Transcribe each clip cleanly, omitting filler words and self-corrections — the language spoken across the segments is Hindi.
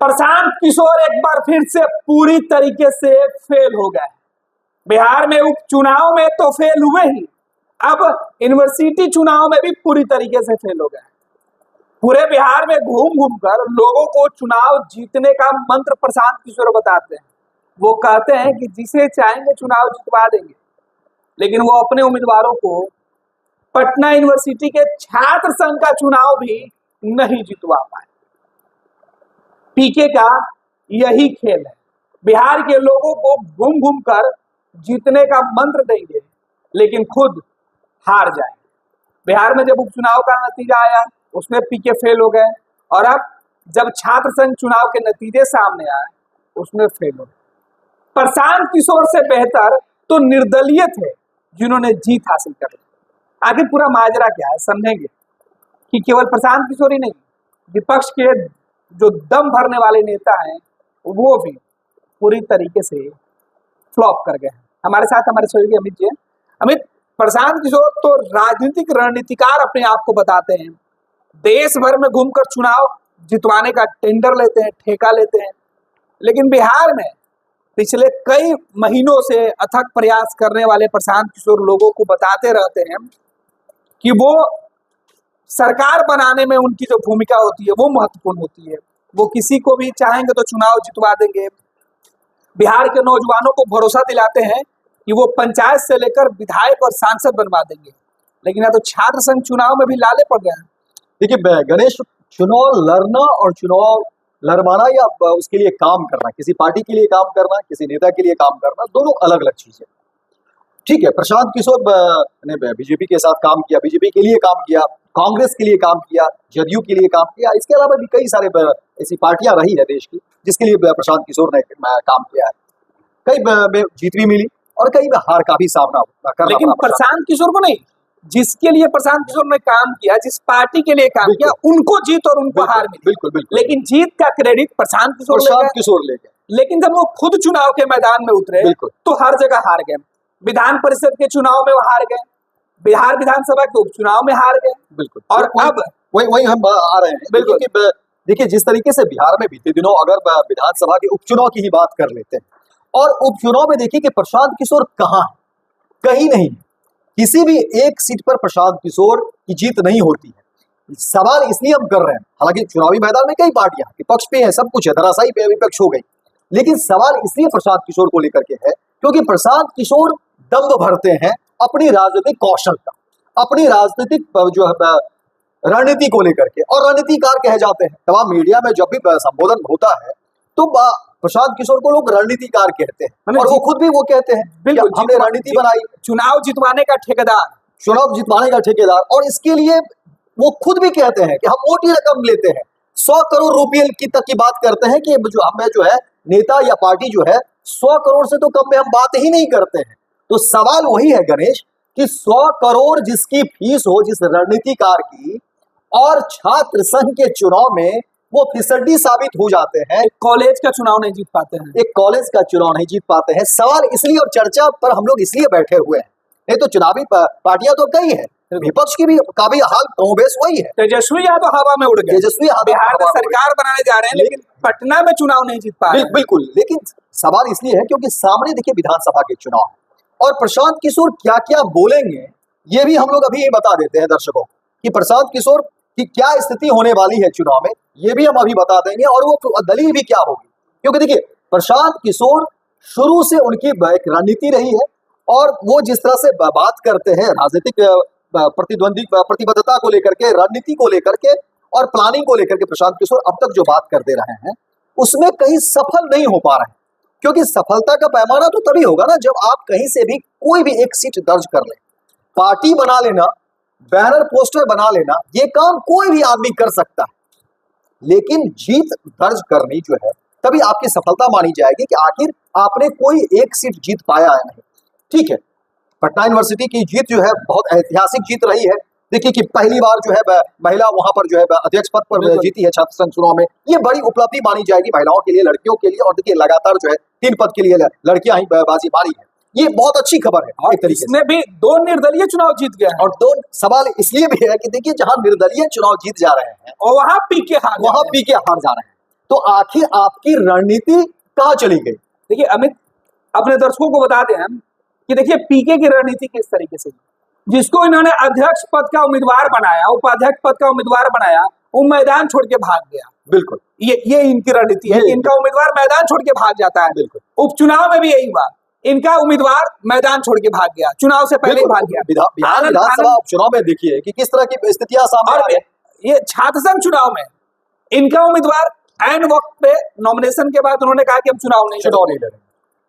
प्रशांत किशोर एक बार फिर से पूरी तरीके से फेल हो गए। बिहार में उपचुनाव में तो फेल हुए ही, अब यूनिवर्सिटी चुनाव में भी पूरी तरीके से फेल हो गए। पूरे बिहार में घूम घूम कर लोगों को चुनाव जीतने का मंत्र प्रशांत किशोर बताते हैं। वो कहते हैं कि जिसे चाहेंगे चुनाव जितवा देंगे, लेकिन वो अपने उम्मीदवारों को पटना यूनिवर्सिटी के छात्र संघ का चुनाव भी नहीं जितवा पाए। पीके का यही खेल है, बिहार के लोगों को घूम घूम कर जीतने का मंत्र देंगे लेकिन खुद हार जाएंगे। बिहार में जब उपचुनाव का नतीजा आया उसमें पीके फेल हो गए, और अब जब छात्र संघ चुनाव के नतीजे सामने आए उसमें फेल हो गए। प्रशांत किशोर से बेहतर तो निर्दलीय थे जिन्होंने जीत हासिल कर ली। आखिर पूरा माजरा क्या है समझेंगे कि केवल प्रशांत किशोर ही नहीं, विपक्ष के जो दम भरने वाले नेता हैं वो भी पूरी तरीके से फ्लॉप कर गए हैं। हमारे साथ हमारे सहयोगी अमित जी हैं। अमित, प्रशांत किशोर तो राजनीतिक रणनीतिकार अपने आप को बताते हैं, देश भर में घूमकर चुनाव जितवाने का टेंडर लेते हैं, ठेका लेते हैं, लेकिन बिहार में पिछले कई महीनों से अथक प्रयास करने वाले प्रशांत किशोर लोगों को बताते रहते हैं कि वो सरकार बनाने में उनकी जो भूमिका होती है वो महत्वपूर्ण होती है। वो किसी को भी चाहेंगे तो चुनाव जितवा देंगे। बिहार के नौजवानों को भरोसा दिलाते हैं कि वो पंचायत से लेकर विधायक और सांसद बनवा देंगे, लेकिन या तो छात्र संघ चुनाव में भी लाले पड़ गए हैं। देखिए गणेश, चुनाव लड़ना और चुनाव लड़वाना या उसके लिए काम करना, किसी पार्टी के लिए काम करना, किसी नेता के लिए काम करना, दोनों अलग अलग चीजें। ठीक है, प्रशांत किशोर ने बीजेपी के साथ काम किया, बीजेपी के लिए काम किया, कांग्रेस के लिए काम किया, जदयू के लिए काम किया। इसके अलावा भी कई सारे ऐसी पार्टियां रही है देश की जिसके लिए प्रशांत किशोर ने काम किया है। कई में जीत भी मिली और कई में हार का भी सामना करना। लेकिन प्रशांत किशोर को नहीं, जिसके लिए प्रशांत किशोर ने काम किया, जिस पार्टी के लिए काम किया, उनको जीत और उनको हार मिली। बिल्कुल बिल्कुल। लेकिन जीत का क्रेडिट प्रशांत किशोर ले गए। लेकिन जब वो खुद चुनाव के मैदान में उतरे तो हर जगह हार गए। विधान परिषद के चुनाव में वो हार गए, बिहार विधानसभा के उपचुनाव में हार गए। बिल्कुल। और अब वही हम आ रहे हैं। बिल्कुल। देखिए, जिस तरीके से बिहार में बीते दिनों अगर विधानसभा के उपचुनाव की ही बात कर लेते हैं, और उपचुनाव में देखिए कि प्रशांत किशोर कहाँ है, कहीं नहीं। किसी भी एक सीट पर प्रशांत किशोर की जीत नहीं होती है। सवाल इसलिए हम कर रहे हैं, हालांकि चुनावी मैदान में कई पार्टियां विपक्ष पे है, सब कुछ है, धराशायी पे विपक्ष हो गई, लेकिन सवाल इसलिए प्रशांत किशोर को लेकर के है क्योंकि प्रशांत किशोर दम्भ भरते हैं अपनी राजनीतिक कौशल का, अपनी राजनीतिक जो है रणनीति को लेकर के, और रणनीतिकार कहे जाते हैं। तमाम मीडिया में जब भी संबोधन होता है तो प्रशांत किशोर को लोग रणनीतिकार कहते हैं, और वो खुद भी वो कहते हैं बिल्कुल हमने रणनीति बनाई, चुनाव जितवाने का ठेकेदार, चुनाव जितवाने का ठेकेदार। और इसके लिए वो खुद भी कहते हैं कि हम मोटी रकम लेते हैं, 100 करोड़ रुपये की तक की बात करते हैं कि जो हमें जो है नेता या पार्टी जो है 100 करोड़ से तो कम में हम बात ही नहीं करते हैं। तो सवाल वही है गणेश कि 100 करोड़ जिसकी फीस हो जिस रणनीतिकार की, और छात्र संघ के चुनाव में वो फिसड्डी साबित हो जाते हैं। एक कॉलेज का चुनाव नहीं जीत पाते हैं, एक कॉलेज का चुनाव नहीं जीत पाते हैं। सवाल इसलिए और चर्चा पर हम लोग इसलिए बैठे हुए हैं, नहीं तो चुनावी पार्टियां तो कई है, विपक्ष की भी का भी हाल कमोबेश वही है। तेजस्वी यादव हवा में उड़ गए, तेजस्वी बिहार में सरकार बनाने जा रहे हैं लेकिन पटना में चुनाव नहीं जीत पा रहे। बिल्कुल, लेकिन सवाल इसलिए है क्योंकि सामने देखिए विधानसभा के चुनाव, और प्रशांत किशोर क्या क्या बोलेंगे ये भी हम लोग अभी बता देते हैं दर्शकों कि प्रशांत किशोर की क्या स्थिति होने वाली है चुनाव में, ये भी हम अभी बता देंगे, और वो दलील भी क्या होगी। क्योंकि देखिए प्रशांत किशोर शुरू से उनकी एक रणनीति रही है, और वो जिस तरह से बात करते हैं राजनीतिक प्रतिबद्धता को लेकर के, रणनीति को लेकर के और प्लानिंग को लेकर के, प्रशांत किशोर अब तक जो बात करते रहे हैं उसमें कहीं सफल नहीं हो पा रहे हैं। क्योंकि सफलता का पैमाना तो तभी होगा ना जब आप कहीं से भी कोई भी एक सीट दर्ज कर ले। पार्टी बना लेना, बैनर पोस्टर बना लेना, ये काम कोई भी आदमी कर सकता है, लेकिन जीत दर्ज करनी जो है तभी आपकी सफलता मानी जाएगी कि आखिर आपने कोई एक सीट जीत पाया है नहीं। ठीक है, पटना यूनिवर्सिटी की जीत जो है बहुत ऐतिहासिक जीत रही है। देखिए कि पहली बार जो है महिला वहां पर जो है अध्यक्ष पद पर जीती है छात्र संघ चुनाव में, ये बड़ी उपलब्धि मानी जाएगी महिलाओं के लिए, लड़कियों के लिए। और देखिए लगातार जो है 3 पद के लिए लड़कियां ही बाजी मारी है, ये बहुत अच्छी खबर है। एक तरीके इसमें भी 2 निर्दलीय चुनाव जीत गए, और 2 सवाल इसलिए भी है कि देखिए जहां निर्दलीय चुनाव जीत जा रहे हैं और वहां पीके हार जा रहे हैं। तो आखिर आपकी रणनीति कहां चली गई? देखिए अमित, अपने दर्शकों को बता दें हम कि देखिए पीके की रणनीति किस तरीके से, जिसको इन्होंने अध्यक्ष पद का उम्मीदवार बनाया, उपाध्यक्ष पद का उम्मीदवार बनाया, वो मैदान छोड़ के भाग गया। बिल्कुल, ये इनकी रणनीति है कि इनका उम्मीदवार मैदान छोड़ के भाग जाता है। बिल्कुल। उपचुनाव में भी यही हुआ, इनका उम्मीदवार मैदान छोड़ के भाग गया, चुनाव से पहले ही भाग गया। बिहार विधानसभा उपचुनाव में देखिए कि किस तरह की स्थितियां सामने आ रही है। ये छात्र संघ चुनाव में इनका उम्मीदवार ऐन वक्त पे नॉमिनेशन के बाद उन्होंने कहा कि हम चुनाव नहीं लड़ेंगे।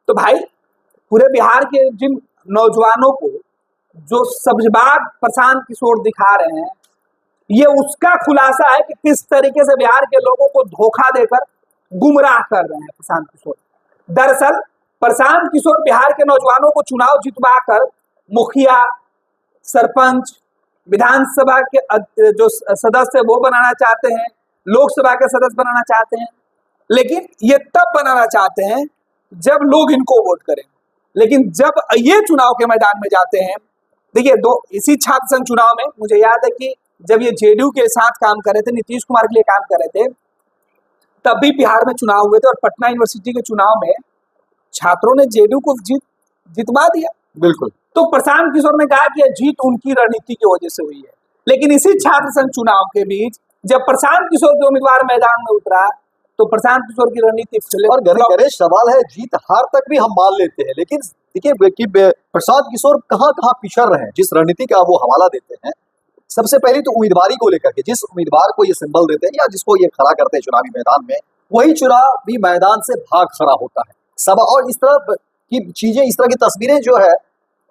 तो भाई पूरे बिहार के जिन नौजवानों को जो सब्जबाग प्रशांत किशोर दिखा रहे हैं, ये उसका खुलासा है कि किस तरीके से बिहार के लोगों को धोखा देकर गुमराह कर रहे हैं प्रशांत किशोर। दरअसल प्रशांत किशोर बिहार के नौजवानों को चुनाव जितवा कर मुखिया, सरपंच, विधानसभा के जो सदस्य वो बनाना चाहते हैं, लोकसभा के सदस्य बनाना चाहते हैं, लेकिन ये तब बनाना चाहते हैं जब लोग इनको वोट करें। लेकिन जब ये चुनाव के मैदान में जाते हैं, देखिए इसी छात्र संघ चुनाव में मुझे याद है कि जब ये जेडीयू के साथ काम कर रहे थे, नीतीश कुमार के लिए काम कर रहे थे, तब भी बिहार में चुनाव हुए थे और पटना यूनिवर्सिटी के चुनाव में छात्रों ने जेडीयू को जितवा दिया। बिल्कुल। तो प्रशांत किशोर ने कहा कि यह जीत उनकी रणनीति की वजह से हुई है। लेकिन इसी छात्र संघ चुनाव के बीच जब प्रशांत किशोर के उम्मीदवार मैदान में उतरा तो प्रशांत किशोर की रणनीति और गणेश सवाल है, जीत हार तक भी हम मान लेते हैं, लेकिन देखिए प्रशांत किशोर कहां कहां पिछड़ रहे हैं। जिस रणनीति का वो हवाला देते हैं, सबसे पहले तो उम्मीदवारी को लेकर के, जिस उम्मीदवार को ये सिंबल देते हैं या जिसको ये खड़ा करते हैं चुनावी मैदान में, वही चुनावी मैदान से भाग खड़ा होता है सब। और इस तरह की चीजें, इस तरह की तस्वीरें जो है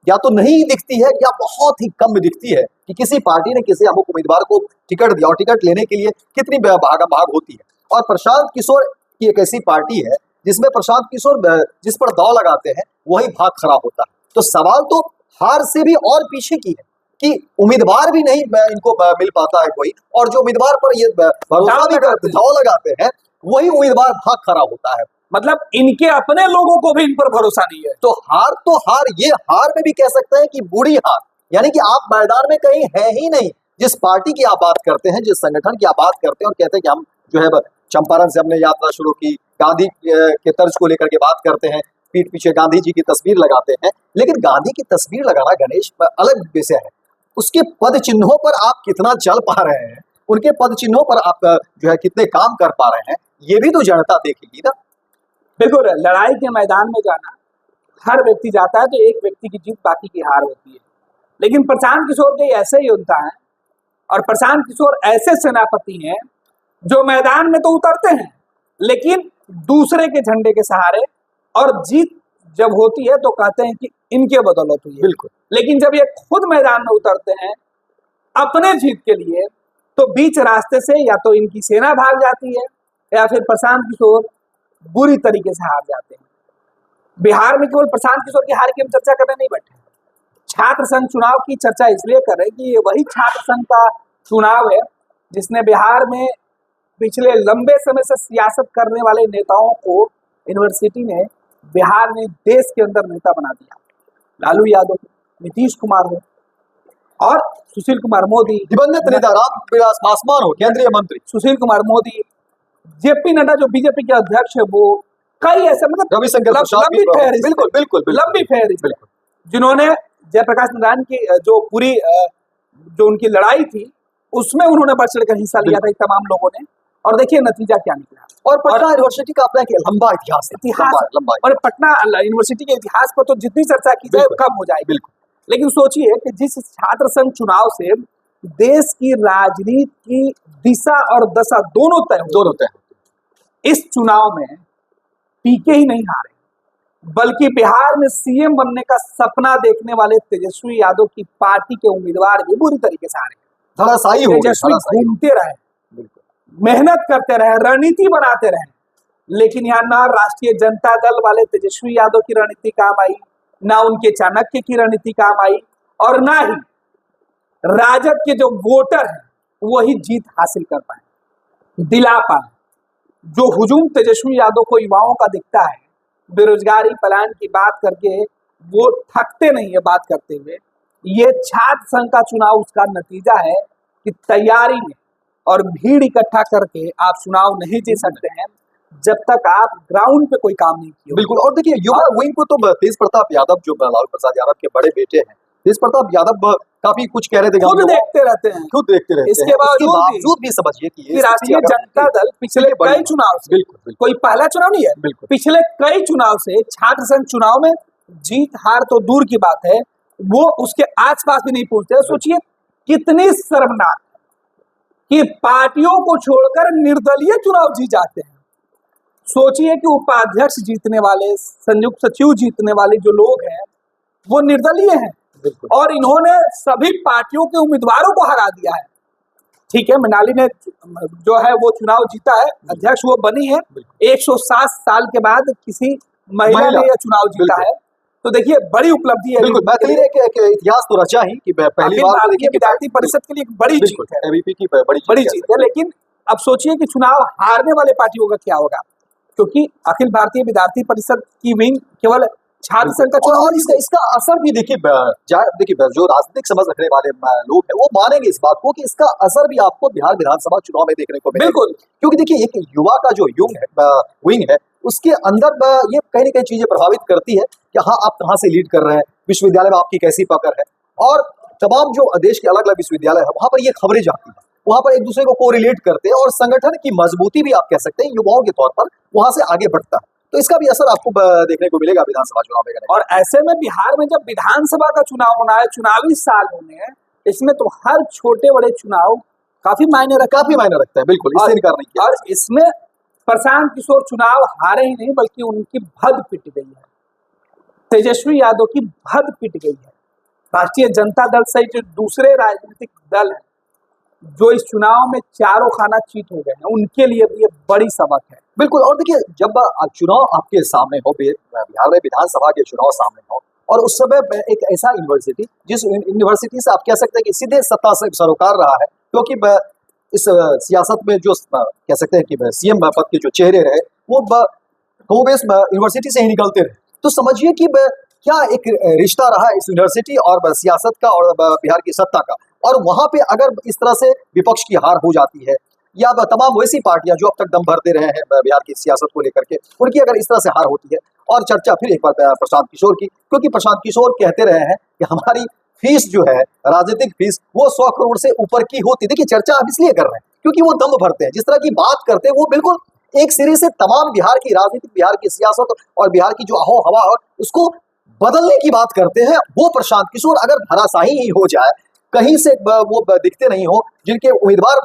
या तो नहीं दिखती है या बहुत ही कम दिखती है कि किसी पार्टी ने किसी अमुक उम्मीदवार को टिकट दिया और टिकट लेने के लिए कितनी भाग होती है। और प्रशांत किशोर की एक ऐसी पार्टी है जिसमें प्रशांत किशोर जिस पर दाव लगाते हैं वही भाग खड़ा होता है। तो सवाल तो हार से भी और पीछे की है कि उम्मीदवार भी नहीं इनको मिल पाता है कोई, और जो उम्मीदवार पर ये भरोसा भी करते, दाव लगाते हैं, वही उम्मीदवार भाग खड़ा होता है। मतलब इनके अपने लोगों को भी इन पर भरोसा नहीं है। तो हार, ये हार में भी कह सकते हैं कि बुरी हार, यानी कि आप मैदान में कहीं है ही नहीं। जिस पार्टी की आप बात करते हैं, जिस संगठन की आप बात करते हैं और कहते हैं कि हम जो है चंपारण से हमने यात्रा शुरू की, गांधी के तर्ज को लेकर के बात करते हैं, पीठ पीछे गांधी जी की तस्वीर लगाते हैं, लेकिन गांधी की तस्वीर लगाना गणेश अलग विषय है। उसके पद चिन्हों पर आप कितना चल पा रहे हैं, उनके पद चिन्हों पर आप जो है कितने काम कर पा रहे हैं, ये भी तो जनता देखेगी ना। बिल्कुल, लड़ाई के मैदान में जाना हर व्यक्ति जाता है तो एक व्यक्ति की जीत बाकी की हार होती है। लेकिन प्रशांत किशोर के ऐसे योद्धा हैं और प्रशांत किशोर ऐसे सेनापति हैं जो मैदान में तो उतरते हैं लेकिन दूसरे के झंडे के सहारे, और जीत जब होती है तो कहते हैं कि इनके बदौलत हुई है। बिल्कुल। लेकिन जब ये खुद मैदान में उतरते हैं अपने जीत के लिए, तो बीच रास्ते से या तो इनकी सेना भाग जाती है या फिर प्रशांत किशोर बुरी तरीके से हार जाते हैं। बिहार में केवल प्रशांत किशोर की हार की हम चर्चा करने नहीं बैठे, छात्र संघ चुनाव की चर्चा इसलिए कर रहे हैं कि ये वही छात्र संघ का चुनाव है जिसने बिहार में पिछले लंबे समय से सियासत करने वाले नेताओं को यूनिवर्सिटी ने, बिहार ने देश के अंदर नेता बना दिया। लालू यादव, नीतीश कुमार हो और सुशील कुमार मोदी, दिवंगत नेता रामविलास पासवान हो केंद्रीय मंत्री, सुशील कुमार मोदी, जेपी नड्डा जो बीजेपी के अध्यक्ष है, वो कई ऐसे मतलब रविशंकर प्रसाद, लंबी फहरिस्त जिन्होंने जयप्रकाश नारायण की जो पूरी जो उनकी लड़ाई थी उसमें उन्होंने बढ़ चढ़ कर हिस्सा लिया था तमाम लोगों ने, और देखिए नतीजा क्या निकला। और पटना यूनिवर्सिटी का अपना एक लंबा इतिहास लंबा, और पटना यूनिवर्सिटी के इतिहास पर तो जितनी चर्चा की जाए कम हो जाएगी। बिल्कुल। लेकिन सोचिए कि जिस छात्र संघ चुनाव से देश की राजनीति की दिशा और दशा दोनों तय, इस चुनाव में पीके ही नहीं हारे बल्कि बिहार में सीएम बनने का सपना देखने वाले तेजस्वी यादव की पार्टी के उम्मीदवार भी बुरी तरीके से हारे। धड़ासाई हो गए, तेजस्वी घूमते रहे, मेहनत करते रहे, रणनीति बनाते रहे, लेकिन यहाँ ना राष्ट्रीय जनता दल वाले तेजस्वी यादव की रणनीति काम आई, ना उनके चाणक्य की रणनीति काम आई, और ना ही राजद के जो वोटर हैं वही जीत हासिल कर पाए, दिला पाए। जो हुजूम तेजस्वी यादव को युवाओं का दिखता है, बेरोजगारी पलायन की बात करके वो थकते नहीं है बात करते हुए, ये छात्र संघ का चुनाव उसका नतीजा है कि तैयारी में और भीड़ इकट्ठा करके आप चुनाव नहीं जीत सकते हैं। जब तक आप ग्राउंड पे कोई काम नहीं किए। बिल्कुल। और देखिए युवा विंग को तो तेज प्रताप यादव जो लालू प्रसाद यादव के बड़े बेटे हैं, तेज प्रताप यादव काफी कुछ कह रहे थे, खुद देखते रहते हैं, खुद देखते रहते इसके हैं। बावजूद भी समझिए कि कि राष्ट्रीय जनता दल पिछले कई चुनाव से, बिल्कुल कोई पहला चुनाव नहीं है, बिल्कुल पिछले कई चुनाव से छात्र संघ चुनाव में जीत हार तो दूर की बात है, वो उसके आसपास भी नहीं पहुंचते। सोचिए कितनी शर्मनाक कि पार्टियों को छोड़कर निर्दलीय चुनाव जीत जाते हैं। सोचिए कि उपाध्यक्ष जीतने वाले, संयुक्त सचिव जीतने वाले जो लोग हैं वो निर्दलीय हैं और इन्होंने सभी पार्टियों के उम्मीदवारों को हरा दिया है। ठीक है, मनाली ने जो है वो चुनाव जीता है, अध्यक्ष वो बनी है, 107 साल के बाद किसी महिला ने यह चुनाव जीता है, तो देखिए बड़ी उपलब्धि है। बिल्कुल, मैथिली ने इतिहास तो रचा ही कि पहली बार देखिए विद्यार्थी परिषद के लिए एक बड़ी जीत है, एबीपी की बड़ी जीत है। लेकिन अब सोचिए कि चुनाव हारने वाले पार्टियों का क्या होगा, क्योंकि अखिल भारतीय विद्यार्थी परिषद की विंग केवल छात्र संघ का चुनाव, और इसका असर भी देखिए जो राजनीतिक समझ रखने वाले लोग हैं वो मानेंगे इस बात को कि इसका असर भी आपको बिहार विधानसभा चुनाव में देखने को मिलेगा। बिल्कुल, क्योंकि देखिए एक युवा का जो विंग है उसके अंदर ये कहीं ना कहीं चीजें प्रभावित करती है कि हाँ आप कहाँ से लीड कर रहे हैं, विश्वविद्यालय में आपकी कैसी पकड़ है, और तमाम जो देश के अलग अलग विश्वविद्यालय है वहां पर ये खबरें जाती है, वहां पर एक दूसरे को कोरिलेट करते हैं और संगठन की मजबूती भी आप कह सकते हैं युवाओं के तौर पर वहां से आगे बढ़ता है। तो इसका भी असर आपको देखने को मिलेगा विधानसभा चुनाव में। और ऐसे में बिहार में जब विधानसभा का चुनाव होना है, चुनावी साल होने हैं, इसमें तो हर छोटे बड़े चुनाव काफी मायने रखता है। बिल्कुल, इससे इनकार नहीं किया। और इसमें प्रशांत किशोर चुनाव हारे ही नहीं बल्कि उनकी भद पिट गई है, तेजस्वी यादव की भद पिट गई है। राष्ट्रीय जनता दल सहित जो दूसरे राजनीतिक दल है जो इस चुनाव में चारों खाना चीट हो गए हैं, उनके लिए भी ये बड़ी सबक है। बिल्कुल। और देखिए जब चुनाव आपके सामने हो, बिहार में विधानसभा के चुनाव सामने हो, और उस समय एक ऐसा यूनिवर्सिटी जिस यूनिवर्सिटी से आप कह सकते हैं कि सीधे सत्ता से सरोकार रहा है, क्योंकि इस सियासत में जो कह सकते हैं कि सीएम पद के जो चेहरे रहे वो कांग्रेस यूनिवर्सिटी से ही निकलते रहे, तो समझिए कि क्या एक रिश्ता रहा इस यूनिवर्सिटी और सियासत का और बिहार की सत्ता का। और वहां पे अगर इस तरह से विपक्ष की हार हो जाती है या तमाम वैसी पार्टियां जो अब तक दम भरते रहे हैं बिहार की सियासत को लेकर के, उनकी अगर इस तरह से हार होती है, और चर्चा फिर एक बार प्रशांत किशोर की, क्योंकि प्रशांत किशोर कहते रहे हैं कि हमारी फीस जो है राजनीतिक फीस वो 100 करोड़ से ऊपर की होती। देखिए चर्चा हम इसलिए कर रहे हैं क्योंकि वो दम भरते हैं, जिस तरह की बात करते हैं वो बिल्कुल एक सिरे से तमाम बिहार की राजनीतिक, बिहार की सियासत और बिहार की जो आहो हवा है उसको बदलने की बात करते हैं। वो प्रशांत किशोर अगर धराशायी ही हो जाए, कहीं से वो दिखते नहीं हो, जिनके उम्मीदवार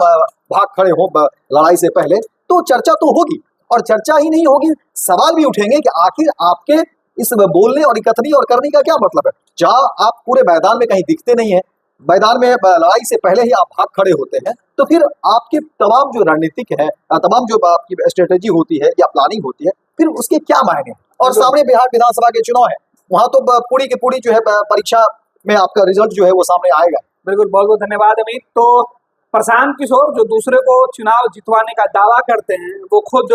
भाग खड़े हो लड़ाई से पहले, तो चर्चा तो होगी। और चर्चा ही नहीं होगी, सवाल भी उठेंगे कि आखिर आपके इस बोलने और इकट्ठनी और करने का क्या मतलब है। जहां आप पूरे मैदान में कहीं दिखते नहीं है, मैदान में लड़ाई से पहले ही आप भाग खड़े होते हैं, तो फिर आपके तमाम जो रणनीतिक है, तमाम जो आपकी स्ट्रेटेजी होती है या प्लानिंग होती है, फिर उसके क्या मायने। और सामने बिहार विधानसभा के चुनाव है, वहां तो पूरी की पूरी जो है परीक्षा में आपका रिजल्ट जो है वो सामने आएगा। बिल्कुल, बहुत बहुत धन्यवाद अमित। तो प्रशांत किशोर जो दूसरे को चुनाव जितवाने का दावा करते हैं, वो खुद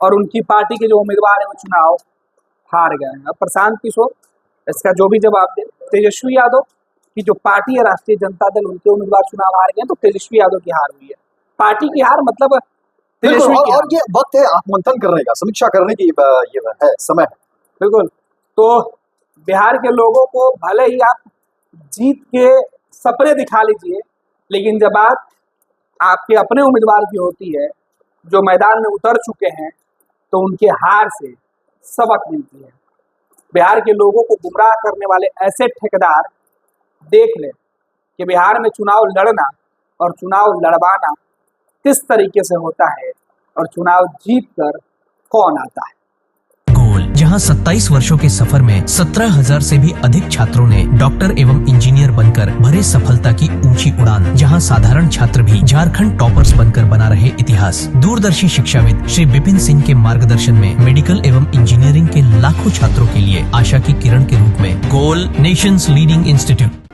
और उनकी पार्टी के जो उम्मीदवार है वो चुनाव हार गए हैं। अब प्रशांत किशोर इसका जो भी जवाब दे, तेजस्वी यादव की जो पार्टी है राष्ट्रीय जनता दल, उनके उम्मीदवार चुनाव हार गए, तो तेजस्वी यादव की हार हुई है, पार्टी की हार, मतलब तेजस्वी की हार। और ये वक्त है आत्ममंथन करने का, समीक्षा करने की ये है समय है। बिल्कुल। तो बिहार के लोगों को भले ही आप जीत के सपने दिखा लीजिए, लेकिन जब बात आपके अपने उम्मीदवार की होती है जो मैदान में उतर चुके हैं, तो उनके हार से सबक मिलती है। बिहार के लोगों को गुमराह करने वाले ऐसे ठेकेदार देख ले कि बिहार में चुनाव लड़ना और चुनाव लड़वाना किस तरीके से होता है और चुनाव जीत कर कौन आता है। जहां 27 वर्षों के सफर में 17,000 से भी अधिक छात्रों ने डॉक्टर एवं इंजीनियर बनकर भरे सफलता की ऊंची उड़ान, जहां साधारण छात्र भी झारखंड टॉपर्स बनकर बना रहे इतिहास। दूरदर्शी शिक्षाविद श्री विपिन सिंह के मार्गदर्शन में मेडिकल एवं इंजीनियरिंग के लाखों छात्रों के लिए आशा की किरण के रूप में गोल नेशंस लीडिंग इंस्टीट्यूट